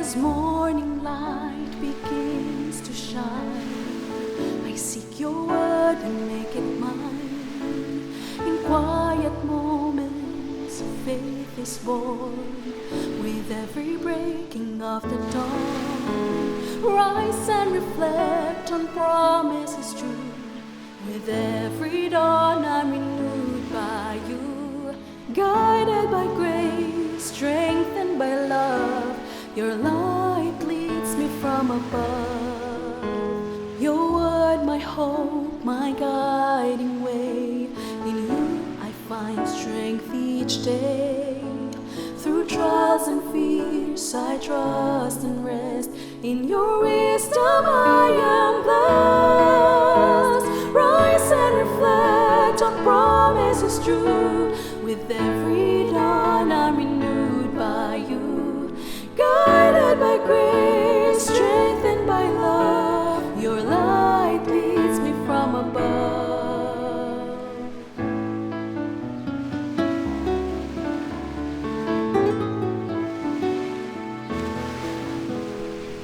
As morning light begins to shine, I seek your word and make it mine. In quiet moments, faith is born. With every breaking of the dawn, rise and reflect on promises true. With every dawn, I'm renewed by you. Guided by grace, strengthened by love, your light leads me from above. Your word, my hope, my guiding way. In you I find strength each day. Through trials and fears I trust and rest. In your wisdom I am blessed. Rise and reflect on promises true. With every dawn I'm renewed by you. Guided by grace, strengthened by love, your light leads me from above.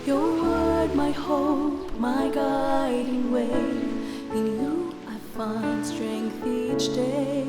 Your word, my hope, my guiding way. In you I find strength each day.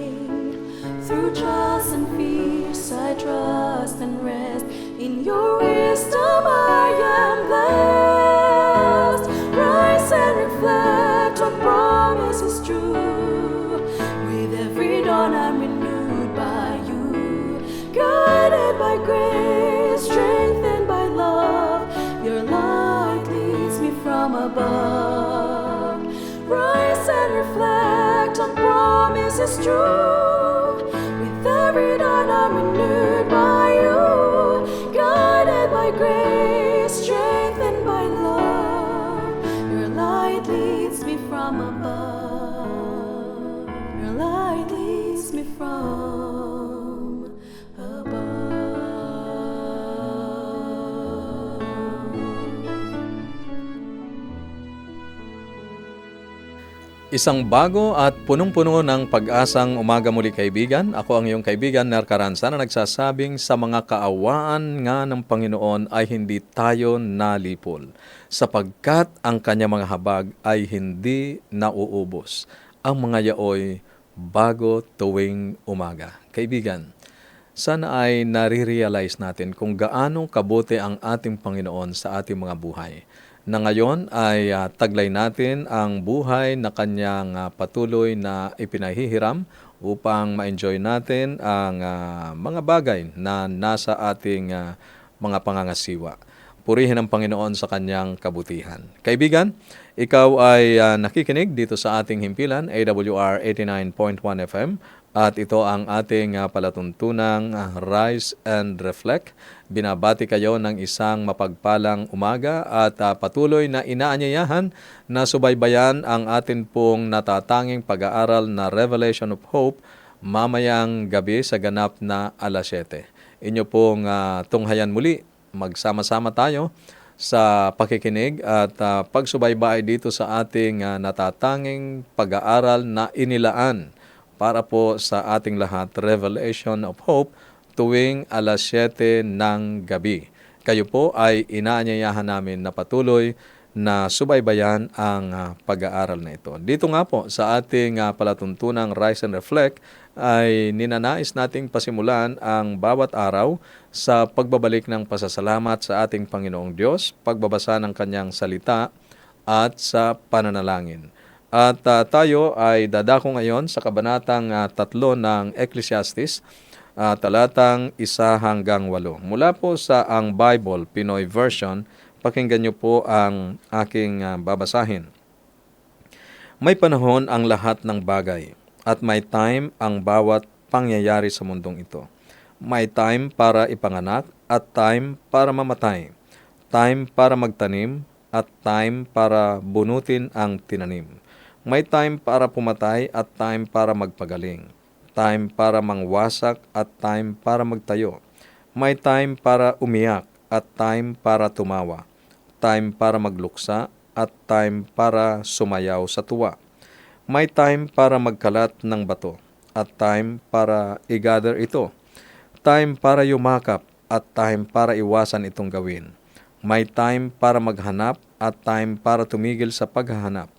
Through trials and fears I trust and rest. In your wisdom I am blessed. Rise and reflect on promises true. With every dawn I'm renewed by you. Guided by grace, strengthened by love, your light leads me from above. Rise and reflect on promises true. With every dawn I'm renewed by you. Guided by grace, strengthened by love, your light leads me from above. Your light leads me from above. Isang bago at punong-puno ng pag-asang umaga muli kaibigan. Ako ang iyong kaibigan, Ner Caranza, na nagsasabing sa mga kaawaan nga ng Panginoon ay hindi tayo nalipol, sapagkat ang kanyang mga habag ay hindi nauubos. Ang mga yaoy bago tuwing umaga. Kaibigan, sana ay nare-realize natin kung gaano kabuti ang ating Panginoon sa ating mga buhay. Na ngayon ay taglay natin ang buhay na kanyang patuloy na ipinahihiram upang ma-enjoy natin ang mga bagay na nasa ating mga pangangasiwa. Purihin ang Panginoon sa kanyang kabutihan. Kaibigan, ikaw ay nakikinig dito sa ating himpilan, AWR 89.1 FM, at ito ang ating palatuntunang Rise and Reflect. Binabati kayo ng isang mapagpalang umaga at patuloy na inaanyayahan na subaybayan ang atin pong natatanging pag-aaral na Revelation of Hope mamayang gabi sa ganap na 7:00. Inyo pong tunghayan muli. Magsama-sama tayo sa pakikinig at pagsubaybay dito sa ating natatanging pag-aaral na inilaan para po sa ating lahat, Revelation of Hope, tuwing 7:00 ng gabi. Kayo po ay inaanyayahan namin na patuloy na subaybayan ang pag-aaral na ito. Dito nga po sa ating palatuntunang Rise and Reflect ay ninanais nating pasimulan ang bawat araw sa pagbabalik ng pasasalamat sa ating Panginoong Diyos, pagbabasa ng Kanyang salita at sa pananalangin. At tayo ay dadako ngayon sa kabanatang 3 ng Ecclesiastes, talatang 1-8. Mula po sa Ang Bible, Pinoy Version, pakinggan niyo po ang aking babasahin. May panahon ang lahat ng bagay, at may time ang bawat pangyayari sa mundong ito. May time para ipanganak at time para mamatay. Time para magtanim at time para bunutin ang tinanim. May time para pumatay at time para magpagaling. Time para mangwasak at time para magtayo. May time para umiyak at time para tumawa. Time para magluksa at time para sumayaw sa tuwa. May time para magkalat ng bato at time para i-gather ito. Time para yumakap at time para iwasan itong gawin. May time para maghanap at time para tumigil sa paghahanap.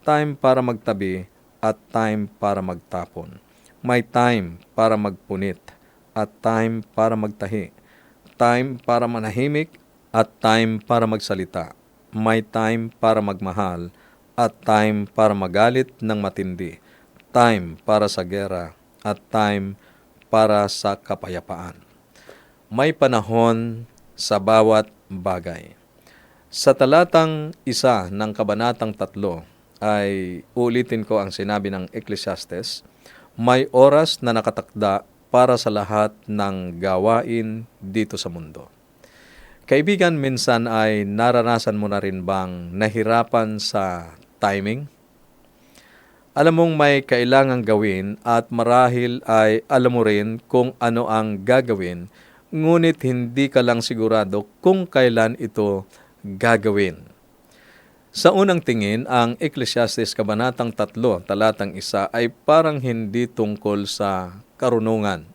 Time para magtabi at time para magtapon. May time para magpunit at time para magtahi. Time para manahimik at time para magsalita. May time para magmahal at time para magalit ng matindi. Time para sa gera at time para sa kapayapaan. May panahon sa bawat bagay. Sa talatang 1 ng Kabanatang 3 ay ulitin ko ang sinabi ng Ecclesiastes, may oras na nakatakda para sa lahat ng gawain dito sa mundo. Kaibigan, minsan ay naranasan mo na rin bang nahirapan sa timing? Alam mong may kailangang gawin at marahil ay alam mo rin kung ano ang gagawin, ngunit hindi ka lang sigurado kung kailan ito gagawin. Sa unang tingin, ang Ecclesiastes Kabanatang 3, talatang 1 ay parang hindi tungkol sa karunungan.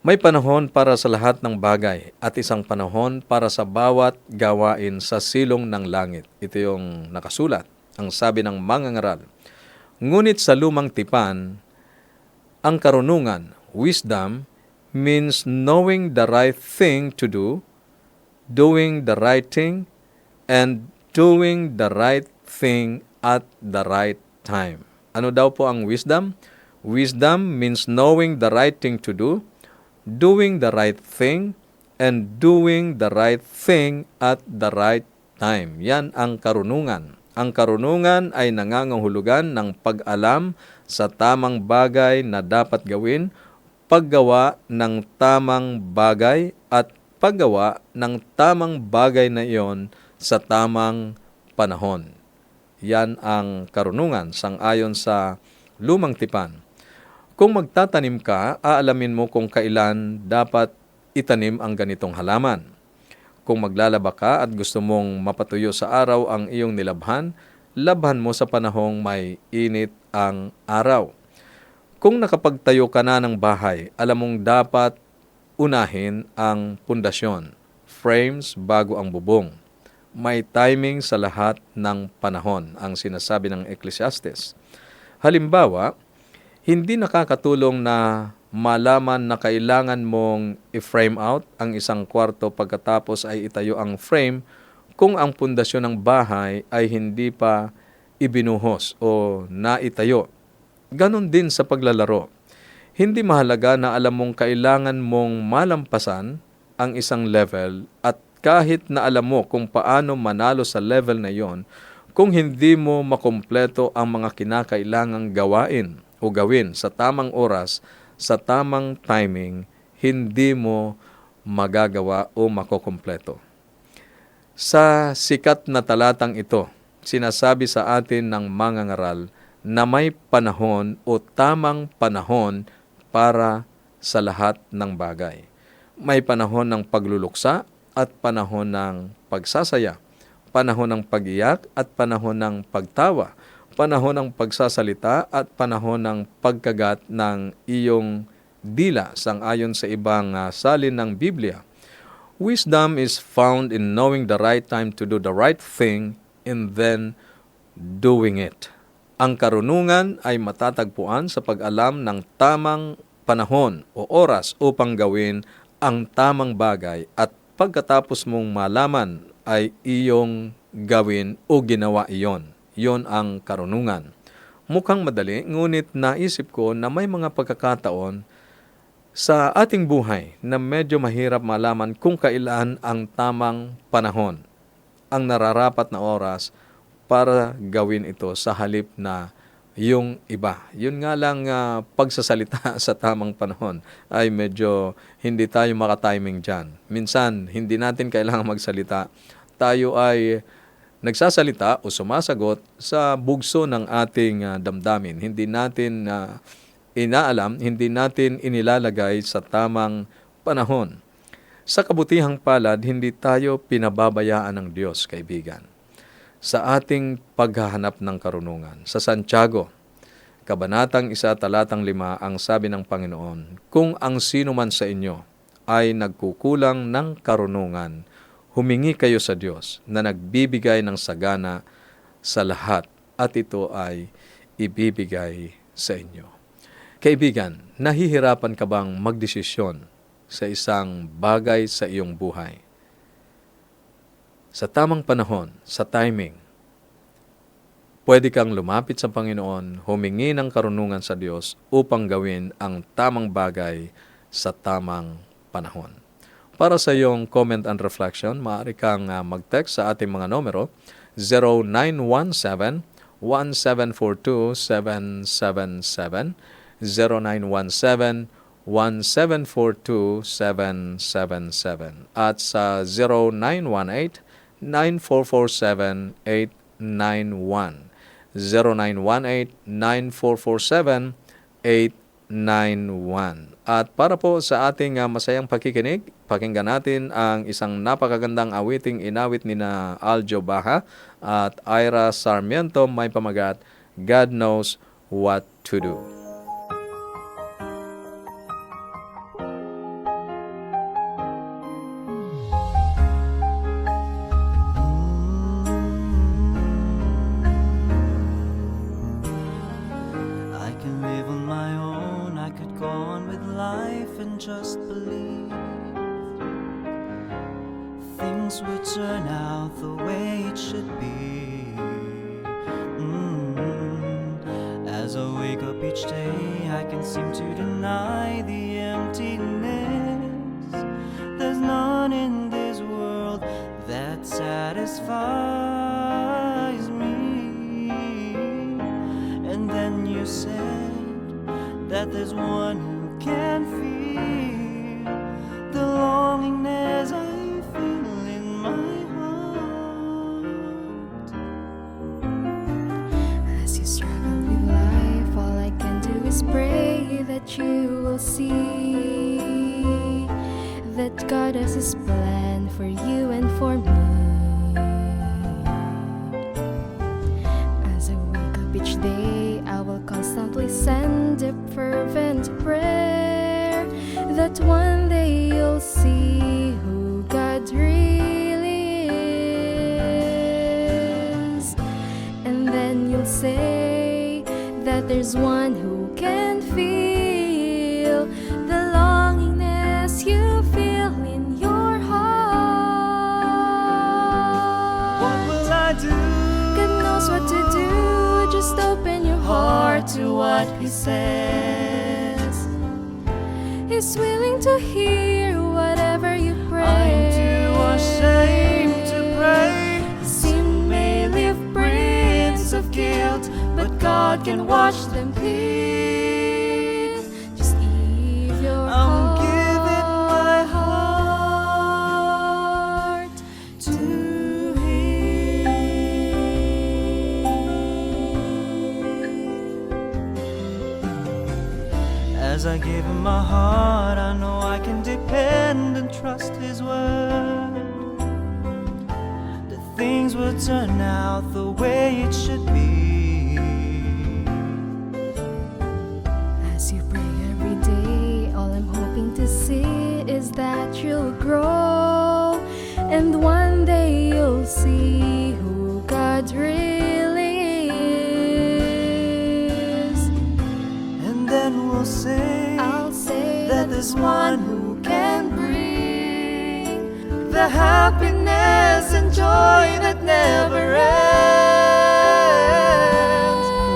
May panahon para sa lahat ng bagay at isang panahon para sa bawat gawain sa silong ng langit. Ito yung nakasulat, ang sabi ng mangangaral. Ngunit sa lumang tipan, ang karunungan, wisdom, means knowing the right thing to do, doing the right thing, and doing the right thing at the right time. Ano daw po ang wisdom? Wisdom means knowing the right thing to do, doing the right thing, and doing the right thing at the right time. Yan ang karunungan. Ang karunungan ay nangangahulugan ng pag-alam sa tamang bagay na dapat gawin, paggawa ng tamang bagay at paggawa ng tamang bagay na iyon sa tamang panahon. Yan ang karunungan sang-ayon sa lumang tipan. Kung magtatanim ka, aalamin mo kung kailan dapat itanim ang ganitong halaman. Kung maglalaba ka at gusto mong mapatuyo sa araw ang iyong nilabhan, labhan mo sa panahong may init ang araw. Kung nakapagtayo ka na ng bahay, alam mong dapat unahin ang pundasyon, frames bago ang bubong. May timing sa lahat ng panahon, ang sinasabi ng Ecclesiastes. Halimbawa, hindi nakakatulong na malaman na kailangan mong i-frame out ang isang kwarto pagkatapos ay itayo ang frame kung ang pundasyon ng bahay ay hindi pa ibinuhos o naitayo. Ganon din sa paglalaro. Hindi mahalaga na alam mong kailangan mong malampasan ang isang level at kahit na alam mo kung paano manalo sa level na yon, kung hindi mo makumpleto ang mga kinakailangang gawain o gawin sa tamang oras, sa tamang timing, hindi mo magagawa o makukumpleto. Sa sikat na talatang ito, sinasabi sa atin ng mangangaral na may panahon o tamang panahon para sa lahat ng bagay. May panahon ng pagluluksa at panahon ng pagsasaya, panahon ng pag-iyak at panahon ng pagtawa, panahon ng pagsasalita at panahon ng pagkagat ng iyong dila sang-ayon sa ibang salin ng Biblia. Wisdom is found in knowing the right time to do the right thing and then doing it. Ang karunungan ay matatagpuan sa pag-alam ng tamang panahon o oras upang gawin ang tamang bagay at pagkatapos mong malaman ay iyong gawin o ginawa iyon. Iyon ang karunungan. Mukhang madali, ngunit naisip ko na may mga pagkakataon sa ating buhay na medyo mahirap malaman kung kailan ang tamang panahon, ang nararapat na oras para gawin ito sa halip na yung iba. Yun nga lang pagsasalita sa tamang panahon ay medyo hindi tayo makatiming dyan. Minsan, hindi natin kailangan magsalita. Tayo ay nagsasalita o sumasagot sa bugso ng ating damdamin. Hindi natin inaalam, hindi natin inilalagay sa tamang panahon. Sa kabutihang palad, hindi tayo pinababayaan ng Diyos, kaibigan. Sa ating paghahanap ng karunungan. Sa Santiago, Kabanatang 1, talatang 5, ang sabi ng Panginoon, kung ang sino man sa inyo ay nagkukulang ng karunungan, humingi kayo sa Diyos na nagbibigay ng sagana sa lahat at ito ay ibibigay sa inyo. Kaibigan, nahihirapan ka bang magdesisyon sa isang bagay sa iyong buhay? Sa tamang panahon, sa timing, pwede kang lumapit sa Panginoon, humingi ng karunungan sa Diyos upang gawin ang tamang bagay sa tamang panahon. Para sa iyong comment and reflection, maaari kang mag-text sa ating mga numero 0917-1742-777, 0917-1742-777, at sa 0918-9447-891, 0918-9447-891. At para po sa ating masayang pakikinig, pakinggan natin ang isang napakagandang awiting inawit ni na Aljo Baha at Ira Sarmiento, may pamagat, God Knows What to Do. I can live on my own, I could go on with life and just believe things would turn out the way it should be. As I wake up each day, I can seem to deny the emptiness. There's none in this world that satisfies me. And then you said that there's one who can feel the longingness I feel in my heart. As you struggle with life, all I can do is pray that you will see that God has His plan for you and for me. As I wake up each day, I will constantly send a fervent prayer that one day you'll see who God really is. And then you'll say that there's one who can feel the longingness you feel in your heart. What will I do? God knows what to do. Just open your heart to what He says. He's willing to hear whatever you pray. I'm too ashamed to pray. Sin may leave prints of guilt, but God can wash them clean. Just leave your I'm giving my heart to As I give Him my heart, I know I can depend and trust His word. That things will turn out the way it should be. As you pray every day, all I'm hoping to see is that you'll grow, and one day you'll see who God really is. And then we'll say, I'll say that there's one who can bring the happiness and joy that never ends.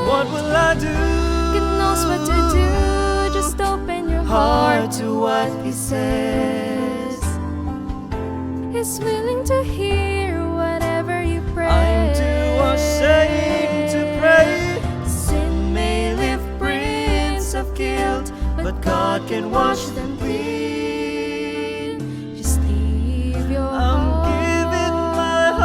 What will I do? God knows what to do. Just open your heart to what He says. He's willing to hear whatever you pray. I'm too ashamed to pray. Sin may leave prints of guilt, But God can wash them clean. Just leave your I'm heart. giving my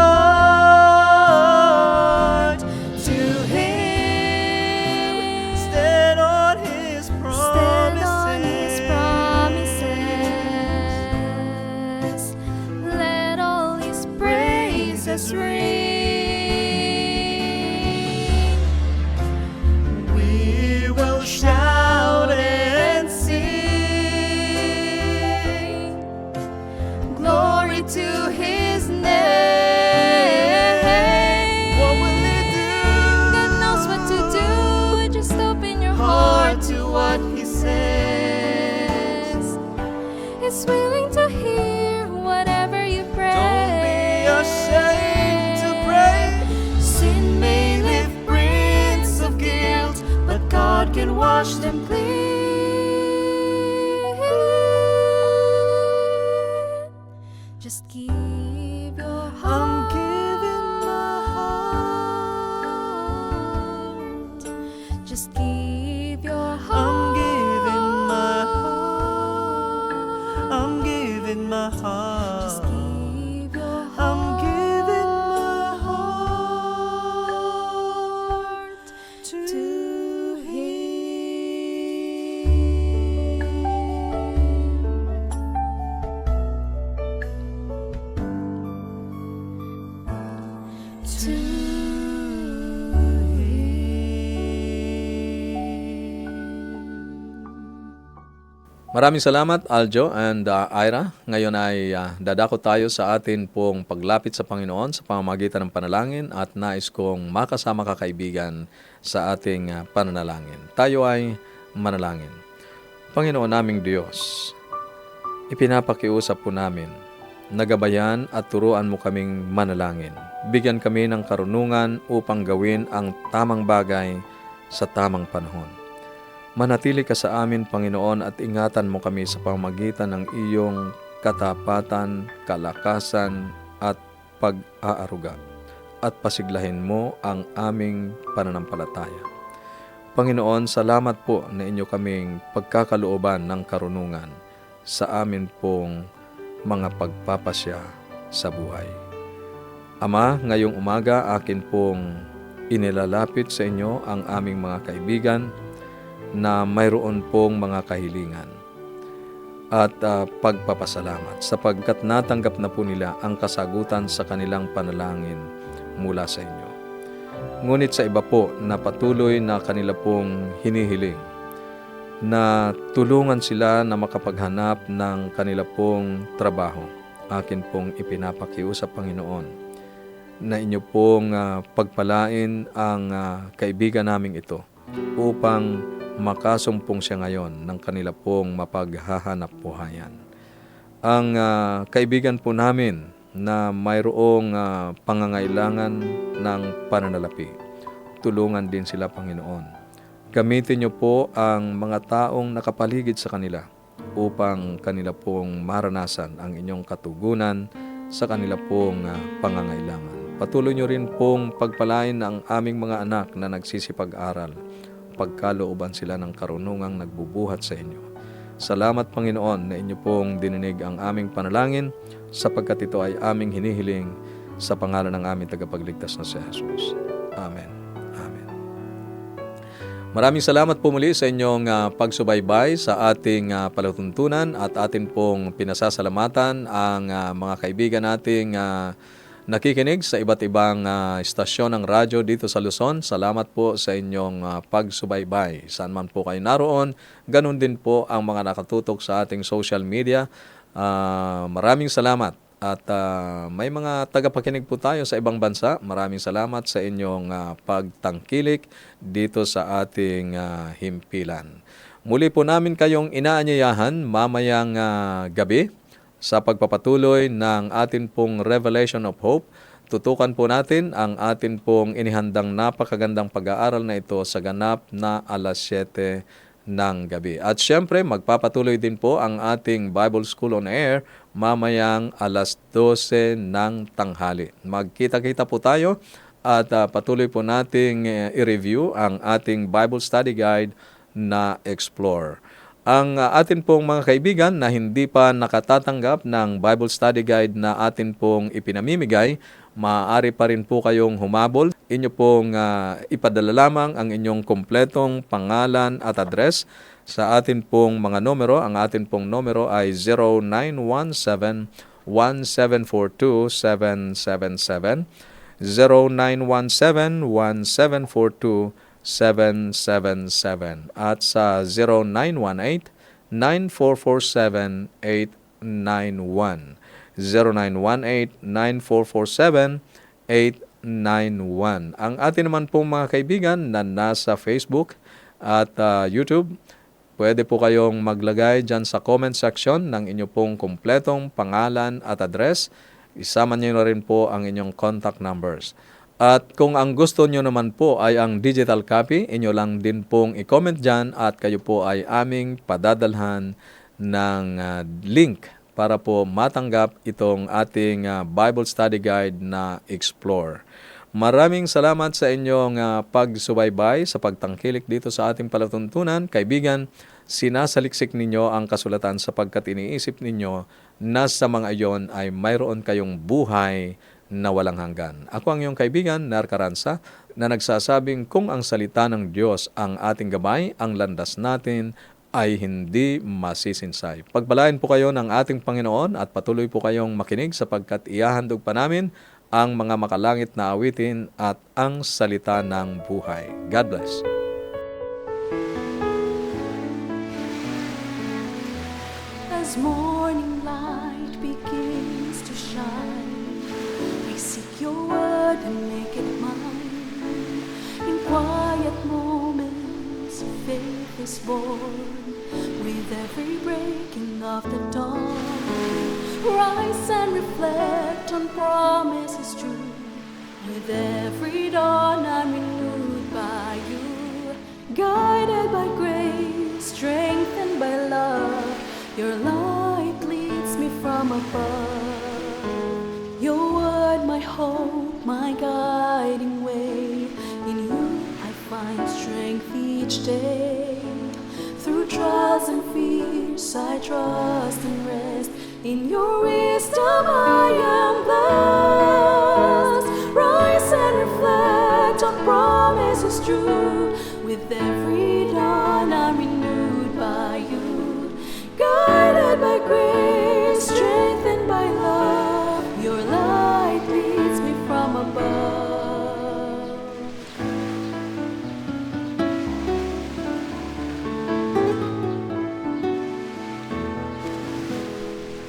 heart to Him. Stand on His Stand on His promises. promises. Let all His praises ring. We will shout and sing God can wash them clean. Just give your I'm heart. giving my heart. Just give your I'm heart. giving my heart. I'm giving my Just heart. give your I'm heart giving my heart to Him. To Maraming salamat, Aljo and Ira. Ngayon ay dadako tayo sa atin pong paglapit sa Panginoon sa pamamagitan ng panalangin at nais kong makasama ka kaibigan sa ating pananalangin. Tayo ay manalangin. Panginoon naming Diyos, ipinapakiusap po namin, nagabayan at turuan mo kaming manalangin. Bigyan kami ng karunungan upang gawin ang tamang bagay sa tamang panahon. Manatili ka sa amin, Panginoon, at ingatan mo kami sa pamamagitan ng iyong katapatan, kalakasan, at pag-aaruga. At pasiglahin mo ang aming pananampalataya. Panginoon, salamat po na inyo kaming pagkakalooban ng karunungan sa amin pong mga pagpapasya sa buhay. Ama, ngayong umaga akin pong inilalapit sa inyo ang aming mga kaibigan na mayroon pong mga kahilingan at pagpapasalamat sapagkat natanggap na po nila ang kasagutan sa kanilang panalangin mula sa inyo. Ngunit sa iba po na patuloy na kanila pong hinihiling na tulungan sila na makapaghanap ng kanila pong trabaho, akin pong ipinapakiusap, Panginoon, na inyo pong pagpalain ang kaibigan naming ito upang makasumpong siya ngayon ng kanila pong mapaghahanap buhayan. Ang kaibigan po namin na mayroong pangangailangan ng pananalapi, tulungan din sila, Panginoon. Gamitin niyo po ang mga taong nakapaligid sa kanila upang kanila pong maranasan ang inyong katugunan sa kanila pong pangangailangan. Patuloy niyo rin pong pagpalain ang aming mga anak na nagsisipag-aral, pagkalooban sila ng karunungang nagbubuhat sa inyo. Salamat, Panginoon, na inyo pong dininig ang aming panalangin sapagkat ito ay aming hinihiling sa pangalan ng aming tagapagligtas na si Jesus. Amen. Amen. Maraming salamat po muli sa inyong pagsubaybay sa ating palatuntunan at atin pong pinasasalamatan ang mga kaibigan nating nakikinig sa iba't ibang istasyon ng radyo dito sa Luzon. Salamat po sa inyong pagsubaybay. Saan man po kayo naroon, ganun din po ang mga nakatutok sa ating social media. Maraming salamat. At may mga tagapakinig po tayo sa ibang bansa. Maraming salamat sa inyong pagtangkilik dito sa ating himpilan. Muli po namin kayong inaanyayahan mamayang gabi sa pagpapatuloy ng atin pong Revelation of Hope. Tutukan po natin ang atin pong inihandang napakagandang pag-aaral na ito sa ganap na 7:00 ng gabi. At syempre, magpapatuloy din po ang ating Bible School on Air mamayang 12:00 ng tanghali. Magkita-kita po tayo at patuloy po nating i-review ang ating Bible Study Guide na Explore. Ang atin pong mga kaibigan na hindi pa nakatatanggap ng Bible Study Guide na atin pong ipinamimigay, maaari pa rin po kayong humabol. Inyo pong ipadala lamang ang inyong kompletong pangalan at address sa atin pong mga numero. Ang atin pong numero ay 0917-1742-777, 0917-1742-777, at sa 0918-9447-891, 0918-9447-891. Ang atin naman pong mga kaibigan na nasa Facebook at YouTube, pwede po kayong maglagay dyan sa comment section ng inyo pong kumpletong pangalan at address. Isama niyo na rin po ang inyong contact numbers. At kung ang gusto nyo naman po ay ang digital copy, inyo lang din pong i-comment dyan at kayo po ay aming padadalhan ng link para po matanggap itong ating Bible Study Guide na Explore. Maraming salamat sa inyong pagsubaybay sa pagtangkilik dito sa ating palatuntunan. Kaibigan, sinasaliksik ninyo ang kasulatan sapagkat iniisip ninyo na sa mga iyon ay mayroon kayong buhay na walang hanggan. Ako ang iyong kaibigan, Ner Caranza, na nagsasabing kung ang salita ng Diyos ang ating gabay, ang landas natin ay hindi masisinsay. Pagpalain po kayo ng ating Panginoon at patuloy po kayong makinig sapagkat ihahandog pa namin ang mga makalangit na awitin at ang salita ng buhay. God bless. As morning light begins to shine, I seek your word and make it mine. In quiet moments, faith is born. With every breaking of the dawn, rise and reflect on promises true. With every dawn, I'm renewed by you. Guided by grace, strengthened by love, your light leads me from above. Your word, my hope, my guiding way. In you I find strength each day. Through trials and fears I trust and rest. In your wisdom I am blessed. Rise and reflect on promises true. With every dawn I'm renewed by you. Guided by grace, strengthened by love, your light leads me from above.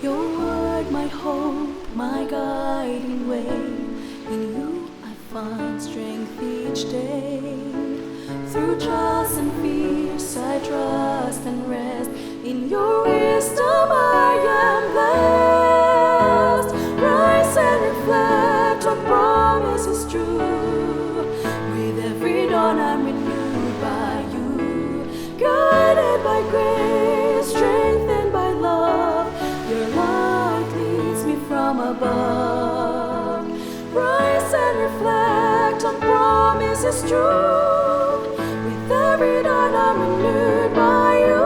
Your word, my hope, my guiding way. In you I find strength each day. Through trials and fears I trust and rest. In your wisdom I am blessed. Rise and reflect on promises true. With every dawn I'm renewed by you. Guided by grace, strengthened by love, your light leads me from above. Rise and reflect on promises true. With every dawn I'm renewed by you.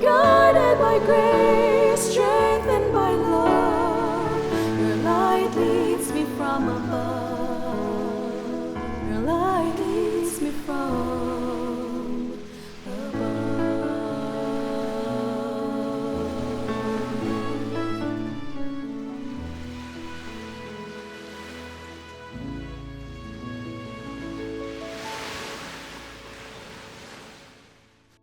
Guided by grace, strengthened by love, your light leads me from above. Your light leads me from